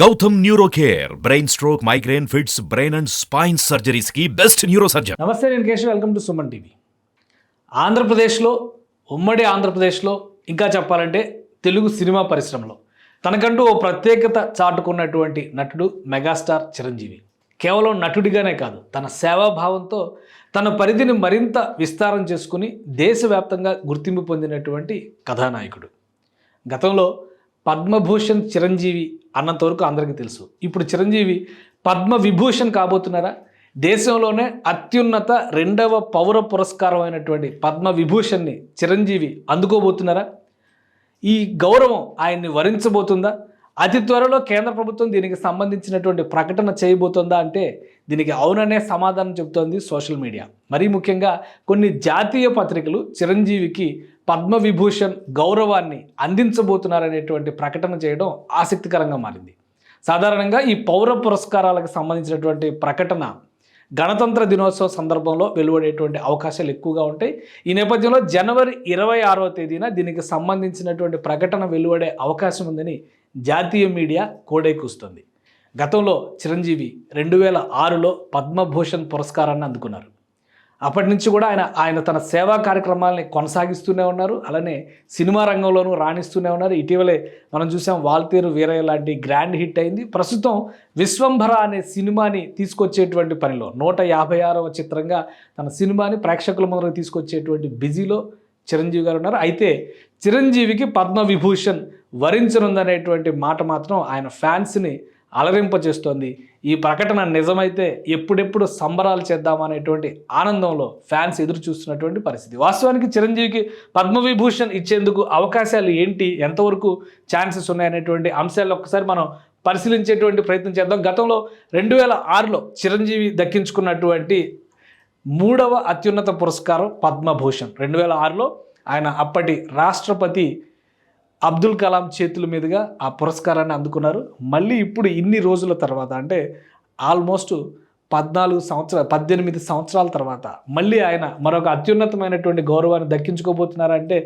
Gautam neuro care brain stroke migraine fits brain and spine surgeries కి best neuro surgeon. నమస్తే, నేను Keshav. Welcome to Suman TV. ఆంధ్రప్రదేశ్లో, ఉమ్మడి ఆంధ్రప్రదేశ్లో, ఇంకా చెప్పాలంటే తెలుగు సినిమా పరిశ్రమలో తనకంటూ ఓ ప్రత్యేకత చాటుకున్నటువంటి నటుడు మెగాస్టార్ చిరంజీవి. కేవలం నటుడిగానే కాదు, తన సేవాభావంతో తన పరిధిని మరింత విస్తారం చేసుకుని దేశవ్యాప్తంగా గుర్తింపు పొందినటువంటి కథానాయకుడు. గతంలో పద్మభూషణ్ చిరంజీవి అన్నంతవరకు అందరికీ తెలుసు. ఇప్పుడు చిరంజీవి పద్మ విభూషణ్ కాబోతున్నారా? దేశంలోనే అత్యున్నత 2వ పౌర పురస్కారం అయినటువంటి పద్మ విభూషణ్ని చిరంజీవి అందుకోబోతున్నారా? ఈ గౌరవం ఆయన్ని వరించబోతుందా? అతి త్వరలో కేంద్ర ప్రభుత్వం దీనికి సంబంధించినటువంటి ప్రకటన చేయబోతుందా అంటే దీనికి అవుననే సమాధానం చెబుతోంది సోషల్ మీడియా. మరీ ముఖ్యంగా కొన్ని జాతీయ పత్రికలు చిరంజీవికి పద్మవిభూషణ్ గౌరవాన్ని అందించబోతున్నారనేటువంటి ప్రకటన చేయడం ఆసక్తికరంగా మారింది. సాధారణంగా ఈ పౌర పురస్కారాలకు సంబంధించినటువంటి ప్రకటన గణతంత్ర దినోత్సవం సందర్భంలో వెలువడేటువంటి అవకాశాలు ఎక్కువగా ఉంటాయి. ఈ నేపథ్యంలో జనవరి 26వ తేదీన దీనికి సంబంధించినటువంటి ప్రకటన వెలువడే అవకాశం ఉందని జాతీయ మీడియా కోడైకూస్తుంది. గతంలో చిరంజీవి 2006లో పద్మభూషణ్ పురస్కారాన్ని అందుకున్నారు. అప్పటి నుంచి కూడా ఆయన తన సేవా కార్యక్రమాలని కొనసాగిస్తూనే ఉన్నారు. అలానే సినిమా రంగంలోనూ రాణిస్తూనే ఉన్నారు. ఇటీవలే మనం చూసాం వాల్తేరు వీరయ్య లాంటి గ్రాండ్ హిట్ అయింది. ప్రస్తుతం విశ్వంభర అనే సినిమాని తీసుకొచ్చేటువంటి పనిలో 156వ చిత్రంగా తన సినిమాని ప్రేక్షకుల ముందుకు తీసుకొచ్చేటువంటి బిజీలో చిరంజీవి గారు ఉన్నారు. అయితే చిరంజీవికి పద్మవిభూషణ్ వరించనుందనేటువంటి మాట మాత్రం ఆయన ఫ్యాన్స్ని అలరింపచేస్తోంది. ఈ ప్రకటన నిజమైతే ఎప్పుడెప్పుడు సంబరాలు చేద్దామనేటువంటి ఆనందంలో ఫ్యాన్స్ ఎదురు చూస్తున్నటువంటి పరిస్థితి. వాస్తవానికి చిరంజీవికి పద్మవిభూషణ్ ఇచ్చేందుకు అవకాశాలు ఏంటి, ఎంతవరకు ఛాన్సెస్ ఉన్నాయనేటువంటి అంశాలు ఒక్కసారి మనం పరిశీలించేటువంటి ప్రయత్నం చేద్దాం. గతంలో 2006లో చిరంజీవి దక్కించుకున్నటువంటి 3వ అత్యున్నత పురస్కారం పద్మభూషణ్. 2006లో ఆయన అప్పటి రాష్ట్రపతి అబ్దుల్ కలాం చేతుల మీదుగా ఆ పురస్కారాన్ని అందుకున్నారు. మళ్ళీ ఇప్పుడు ఇన్ని రోజుల తర్వాత, అంటే ఆల్మోస్ట్ 18 సంవత్సరాల తర్వాత మళ్ళీ ఆయన మరొక అత్యున్నతమైనటువంటి గౌరవాన్ని దక్కించుకోబోతున్నారంటే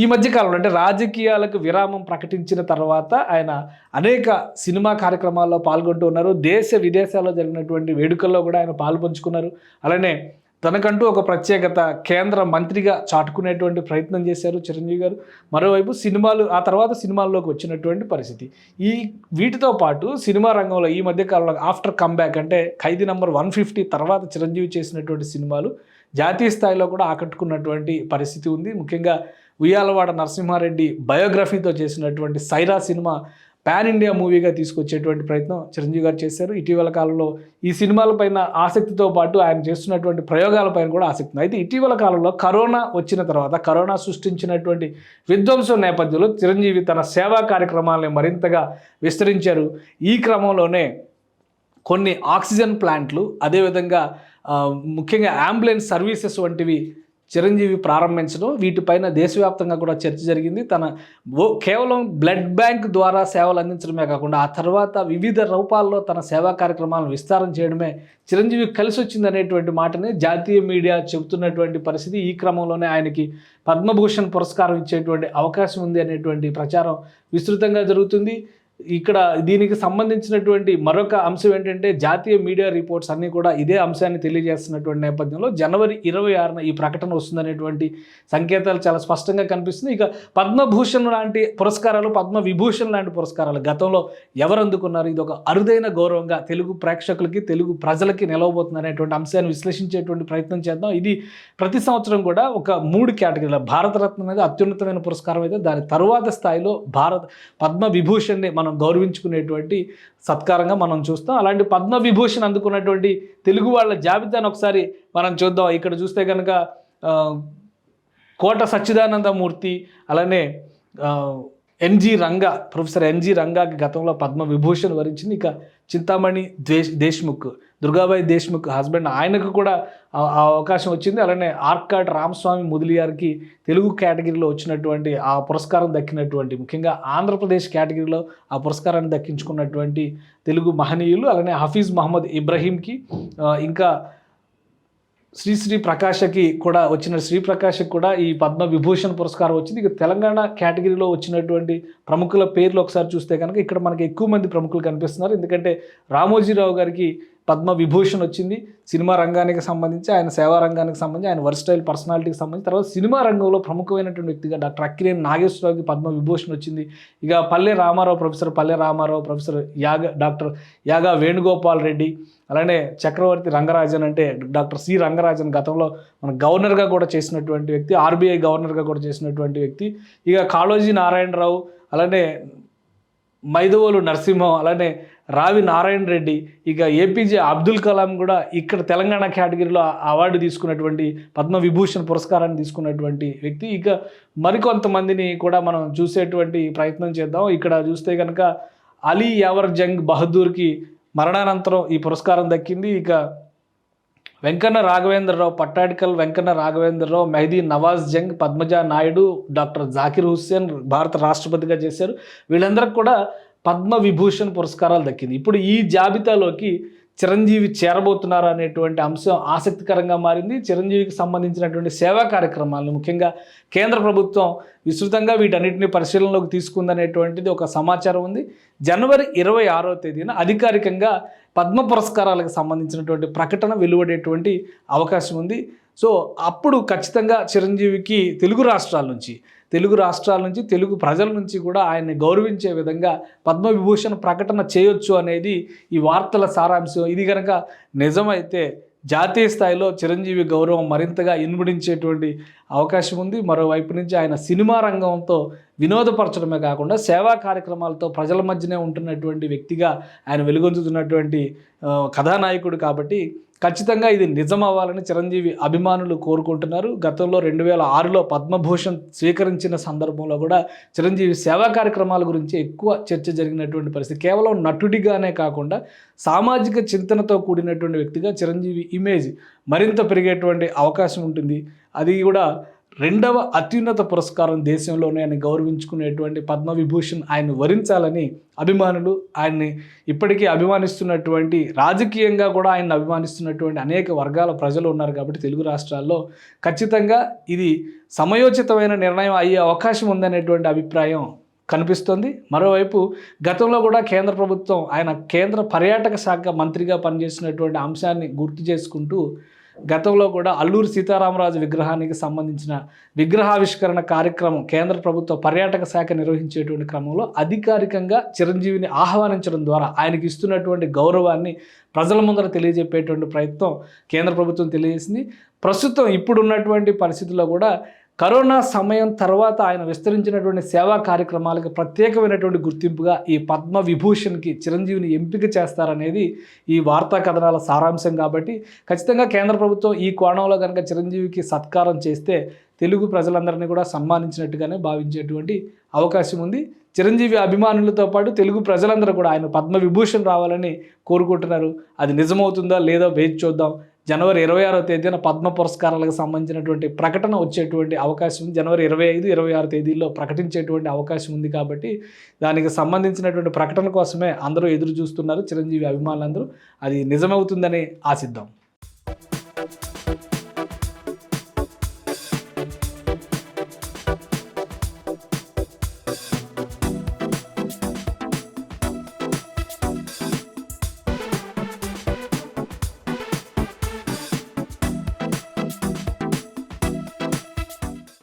ఈ మధ్యకాలంలో, అంటే రాజకీయాలకు విరామం ప్రకటించిన తర్వాత ఆయన అనేక సినిమా కార్యక్రమాల్లో పాల్గొంటూ ఉన్నారు. దేశ విదేశాల్లో జరిగినటువంటి వేడుకల్లో కూడా ఆయన పాల్పంచుకున్నారు. అలానే తనకంటూ ఒక ప్రత్యేకత కేంద్ర మంత్రిగా చాటుకునేటువంటి ప్రయత్నం చేశారు చిరంజీవి గారు. మరోవైపు ఆ తర్వాత సినిమాల్లోకి వచ్చినటువంటి పరిస్థితి. వీటితో పాటు సినిమా రంగంలో ఈ మధ్యకాలంలో ఆఫ్టర్ కమ్బ్యాక్, అంటే ఖైదీ నంబర్ 150 తర్వాత చిరంజీవి చేసినటువంటి సినిమాలు జాతీయ స్థాయిలో కూడా ఆకట్టుకున్నటువంటి పరిస్థితి ఉంది. ముఖ్యంగా ఉయ్యాలవాడ నరసింహారెడ్డి బయోగ్రఫీతో చేసినటువంటి సైరా సినిమా పాన్ ఇండియా మూవీగా తీసుకొచ్చేటువంటి ప్రయత్నం చిరంజీవి గారు చేశారు. ఇటీవల కాలంలో ఈ సినిమాలపైన ఆసక్తితో పాటు ఆయన చేస్తున్నటువంటి ప్రయోగాలపైన కూడా ఆసక్తి ఉంది. అయితే ఇటీవల కాలంలో కరోనా వచ్చిన తర్వాత, కరోనా సృష్టించినటువంటి విధ్వంసం నేపథ్యంలో చిరంజీవి తన సేవా కార్యక్రమాలను మరింతగా విస్తరించారు. ఈ క్రమంలోనే కొన్ని ఆక్సిజన్ ప్లాంట్లు, అదేవిధంగా ముఖ్యంగా అంబులెన్స్ సర్వీసెస్ వంటివి చిరంజీవి ప్రారంభించడం, వీటిపైన దేశవ్యాప్తంగా కూడా చర్చ జరిగింది. కేవలం బ్లడ్ బ్యాంక్ ద్వారా సేవలు అందించడమే కాకుండా ఆ తర్వాత వివిధ రూపాల్లో తన సేవా కార్యక్రమాలను విస్తారం చేయడమే చిరంజీవి కలిసి వచ్చిందనేటువంటి మాటని జాతీయ మీడియా చెబుతున్నటువంటి పరిస్థితి. ఈ క్రమంలోనే ఆయనకి పద్మభూషణ్ పురస్కారం ఇచ్చేటువంటి అవకాశం ఉంది అనేటువంటి ప్రచారం విస్తృతంగా జరుగుతుంది. ఇక్కడ దీనికి సంబంధించినటువంటి మరొక అంశం ఏంటంటే జాతీయ మీడియా రిపోర్ట్స్ అన్నీ కూడా ఇదే అంశాన్ని తెలియజేస్తున్నటువంటి నేపథ్యంలో జనవరి 26న ఈ ప్రకటన వస్తుందనేటువంటి సంకేతాలు చాలా స్పష్టంగా కనిపిస్తుంది. ఇక పద్మభూషణ్ లాంటి పురస్కారాలు, పద్మవిభూషణ్ లాంటి పురస్కారాలు గతంలో ఎవరు అందుకున్నారు? ఇది ఒక అరుదైన గౌరవంగా తెలుగు ప్రేక్షకులకి, తెలుగు ప్రజలకి నిలవబోతుంది అనేటువంటి అంశాన్ని విశ్లేషించేటువంటి ప్రయత్నం చేద్దాం. ఇది ప్రతి సంవత్సరం కూడా ఒక 3 కేటగిరీల, భారతరత్న అనేది అత్యున్నతమైన పురస్కారం అయితే దాని తరువాత స్థాయిలో పద్మవిభూషణ్ని మనం గౌరవించుకునేటువంటి సత్కారంగా మనం చూస్తాం. అలాంటి పద్మవిభూషణ్ అందుకున్నటువంటి తెలుగు వాళ్ళ జాబితాను ఒకసారి మనం చూద్దాం. ఇక్కడ చూస్తే కనుక కోట సచ్చిదానందమూర్తి, అలానే ప్రొఫెసర్ ఎన్జి రంగాకి గతంలో పద్మవిభూషణ్ వరించింది. ఇక చింతామణి దేశ్ముఖ్, దుర్గాబాయి దేశ్ముఖ్ హస్బెండ్, ఆయనకు కూడా ఆ అవకాశం వచ్చింది. అలానే ఆర్కాడ్ రామస్వామి ముదిలియార్కి తెలుగు కేటగిరీలో వచ్చినటువంటి ఆ పురస్కారం దక్కినటువంటి, ముఖ్యంగా ఆంధ్రప్రదేశ్ కేటగిరీలో ఆ పురస్కారాన్ని దక్కించుకున్నటువంటి తెలుగు మహనీయులు. అలానే హఫీజ్ మహమ్మద్ ఇబ్రహీంకి, ఇంకా శ్రీ ప్రకాష్కి కూడా వచ్చిన శ్రీ ప్రకాష్కి కూడా ఈ పద్మ విభూషణ్ పురస్కారం వచ్చింది. ఇక తెలంగాణ కేటగిరీలో వచ్చినటువంటి ప్రముఖుల పేర్లు ఒకసారి చూస్తే కనుక ఇక్కడ మనకి ఎక్కువ మంది ప్రముఖులు కనిపిస్తున్నారు. ఎందుకంటే రామోజీరావు గారికి పద్మ విభూషణ్ వచ్చింది. సినిమా రంగానికి సంబంధించి, ఆయన సేవా రంగానికి సంబంధించి, ఆయన వర్స్టైల్ పర్సనాలిటీకి సంబంధించి. తర్వాత సినిమా రంగంలో ప్రముఖమైనటువంటి వ్యక్తిగా డాక్టర్ అక్కినేని నాగేశ్వరరావుకి పద్మ విభూషణ్ వచ్చింది. ఇక ప్రొఫెసర్ పల్లె రామారావు, ప్రొఫెసర్ డాక్టర్ యాగా వేణుగోపాల్ రెడ్డి, అలానే చక్రవర్తి రంగరాజన్ అంటే డాక్టర్ సి రంగరాజన్ గతంలో మన గవర్నర్గా కూడా చేసినటువంటి వ్యక్తి, ఆర్బీఐ గవర్నర్గా కూడా చేసినటువంటి వ్యక్తి. ఇక కాళోజీ నారాయణరావు, అలానే మైదవోలు నరసింహం, అలానే రావి నారాయణ రెడ్డి, ఇక ఏపీజే అబ్దుల్ కలాం కూడా ఇక్కడ తెలంగాణ కేటగిరీలో అవార్డు తీసుకున్నటువంటి పద్మ విభూషణ్ పురస్కారాన్ని తీసుకున్నటువంటి వ్యక్తి. ఇక మరికొంతమందిని కూడా మనం చూసేటువంటి ప్రయత్నం చేద్దాం. ఇక్కడ చూస్తే కనుక అలీ యావర్ జంగ్ బహదూర్కి మరణానంతరం ఈ పురస్కారం దక్కింది. ఇక వెంకన్న రాఘవేంద్రరావు, పట్టాడికల్ వెంకన్న రాఘవేంద్రరావు, మెహదీ నవాజ్ జంగ్, పద్మజా నాయుడు, డాక్టర్ జాకిర్ హుస్సేన్ భారత రాష్ట్రపతిగా చేశారు. వీళ్ళందరికీ కూడా పద్మ విభూషణ్ పురస్కారాలు దక్కింది. ఇప్పుడు ఈ జాబితాలోకి చిరంజీవి చేరబోతున్నారు అనేటువంటి అంశం ఆసక్తికరంగా మారింది. చిరంజీవికి సంబంధించినటువంటి సేవా కార్యక్రమాలను ముఖ్యంగా కేంద్ర ప్రభుత్వం విస్తృతంగా వీటన్నిటిని పరిశీలనలోకి తీసుకుందనేటువంటిది ఒక సమాచారం ఉంది. జనవరి 26వ తేదీన అధికారికంగా పద్మ పురస్కారాలకు సంబంధించినటువంటి ప్రకటన వెలువడేటువంటి అవకాశం ఉంది. సో అప్పుడు ఖచ్చితంగా చిరంజీవికి తెలుగు రాష్ట్రాల నుంచి తెలుగు ప్రజల నుంచి కూడా ఆయన్ని గౌరవించే విధంగా పద్మవిభూషణ్ ప్రకటన చేయొచ్చు అనేది ఈ వార్తల సారాంశం. ఇది కనుక నిజమైతే జాతీయ స్థాయిలో చిరంజీవి గౌరవం మరింతగా ఇనుమడించేటువంటి అవకాశం ఉంది. మరోవైపు నుంచి ఆయన సినిమా రంగంతో వినోదపరచడమే కాకుండా సేవా కార్యక్రమాలతో ప్రజల మధ్యనే ఉంటున్నటువంటి వ్యక్తిగా ఆయన వెలుగొందుతున్నటువంటి కథానాయకుడు కాబట్టి ఖచ్చితంగా ఇది నిజం అవ్వాలని చిరంజీవి అభిమానులు కోరుకుంటున్నారు. గతంలో 2006లో పద్మభూషణ్ స్వీకరించిన సందర్భంలో కూడా చిరంజీవి సేవా కార్యక్రమాల గురించి ఎక్కువ చర్చ జరిగినటువంటి పరిస్థితి. కేవలం నటుడిగానే కాకుండా సామాజిక చింతనతో కూడినటువంటి వ్యక్తిగా చిరంజీవి ఇమేజ్ మరింత పెరిగేటువంటి అవకాశం ఉంటుంది. అది కూడా 2వ అత్యున్నత పురస్కారం దేశంలోనే ఆయన గౌరవించుకునేటువంటి పద్మవిభూషణ్ ఆయన వరించాలని అభిమానులు, ఆయన్ని ఇప్పటికీ అభిమానిస్తున్నటువంటి, రాజకీయంగా కూడా ఆయన్ని అభిమానిస్తున్నటువంటి అనేక వర్గాల ప్రజలు ఉన్నారు. కాబట్టి తెలుగు రాష్ట్రాల్లో ఖచ్చితంగా ఇది సమయోచితమైన నిర్ణయం అయ్యే అవకాశం ఉందనేటువంటి అభిప్రాయం కనిపిస్తుంది. మరోవైపు గతంలో కూడా కేంద్ర ప్రభుత్వం ఆయన కేంద్ర పర్యాటక శాఖ మంత్రిగా పనిచేసినటువంటి అంశాన్ని గుర్తు చేసుకుంటూ గతంలో కూడా అల్లూరి సీతారామరాజు విగ్రహానికి సంబంధించిన విగ్రహావిష్కరణ కార్యక్రమం కేంద్ర ప్రభుత్వ పర్యాటక శాఖ నిర్వహించేటువంటి క్రమంలో అధికారికంగా చిరంజీవిని ఆహ్వానించడం ద్వారా ఆయనకి ఇస్తున్నటువంటి గౌరవాన్ని ప్రజల ముందర తెలియజెప్పేటువంటి ప్రయత్నం కేంద్ర ప్రభుత్వం తెలియజేసింది. ప్రస్తుతం ఇప్పుడున్నటువంటి పరిస్థితుల్లో కూడా కరోనా సమయం తర్వాత ఆయన విస్తరించినటువంటి సేవా కార్యక్రమాలకు ప్రత్యేకమైనటువంటి గుర్తింపుగా ఈ పద్మ విభూషణ్కి చిరంజీవిని ఎంపిక చేస్తారనేది ఈ వార్తా కథనాల సారాంశం. కాబట్టి ఖచ్చితంగా కేంద్ర ప్రభుత్వం ఈ కోణంలో కనుక చిరంజీవికి సత్కారం చేస్తే తెలుగు ప్రజలందరినీ కూడా సన్మానించినట్టుగానే భావించేటువంటి అవకాశం ఉంది. చిరంజీవి అభిమానులతో పాటు తెలుగు ప్రజలందరూ కూడా ఆయన పద్మ విభూషణ్ రావాలని కోరుకుంటున్నారు. అది నిజమవుతుందా లేదో వేచి చూద్దాం. జనవరి 26వ తేదీన పద్మ పురస్కారాలకు సంబంధించినటువంటి ప్రకటన వచ్చేటువంటి అవకాశం ఉంది. జనవరి 25, 26 తేదీల్లో ప్రకటించేటువంటి అవకాశం ఉంది. కాబట్టి దానికి సంబంధించినటువంటి ప్రకటన కోసమే అందరూ ఎదురు చూస్తున్నారు చిరంజీవి అభిమానులందరూ. అది నిజమవుతుందని ఆశిద్దాం.